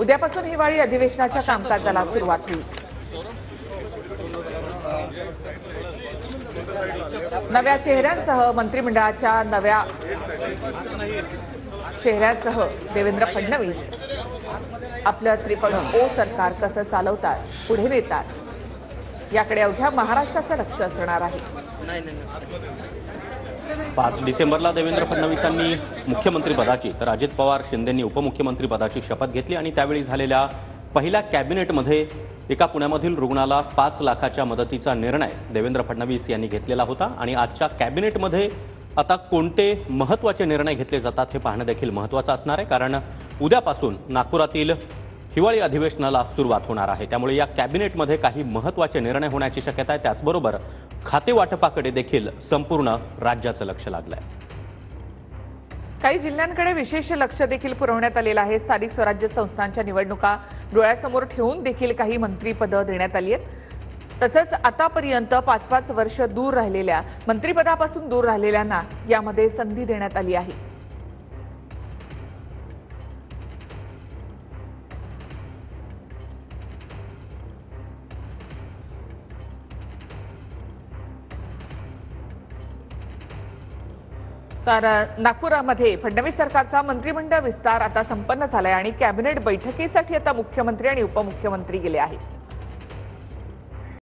उद्यापासून हिवाळी अधिवेशनाच्या कामकाजाला सुरुवात होईल। नव्या चेहऱ्यांसह मंत्रिमंडळाच्या नव्या चेहऱ्यांसह देवेंद्र फडणवीस आपलं 3.0 सरकार कसं चालवतात, पुढे नेतात याकडे अवघ्या महाराष्ट्राचं लक्ष असणार आहे। 5 डिसेंबरला देवेंद्र फडणवीसांनी मुख्यमंत्रीपदाची तर अजित पवार शिंदेंनी उपमुख्यमंत्रीपदाची शपथ घेतली आणि त्यावेळी झालेल्या पहिल्या कॅबिनेटमध्ये एका पुण्यामधील रुग्णाला 5 लाखाच्या मदतीचा निर्णय देवेंद्र फडणवीस यांनी घेतलेला होता आणि आजच्या कॅबिनेटमध्ये आता कोणते महत्त्वाचे निर्णय घेतले जातात हे पाहणं देखील महत्त्वाचं असणार आहे, कारण उद्यापासून नागपुरातील हिवाळी अधिवेशनाला सुरुवात होणार आहे। त्यामुळे या कॅबिनेटमध्ये काही महत्त्वाचे निर्णय होण्याची शक्यता आहे। त्याचबरोबर खाते वाटपाकडे देखील संपूर्ण राज्याचं लक्ष लागलं आहे। काही जिल्ह्यांकडे विशेष लक्ष देखील पुरवण्यात आलेलं आहे। स्थानिक स्वराज्य संस्थांच्या निवडणुका डोळ्यासमोर ठेवून देखील काही मंत्रिपदं देण्यात आली आहेत। तसंच आतापर्यंत 5-5 वर्ष दूर राहिलेल्या मंत्रिपदापासून दूर राहिलेल्यांना यामध्ये संधी देण्यात आली आहे। तर नागपुरामध्ये फडणवीस सरकारचा मंत्रिमंडळ विस्तार आता संपन्न झालाय आणि कॅबिनेट बैठकीसाठी आता मुख्यमंत्री आणि उपमुख्यमंत्री गेले आहेत।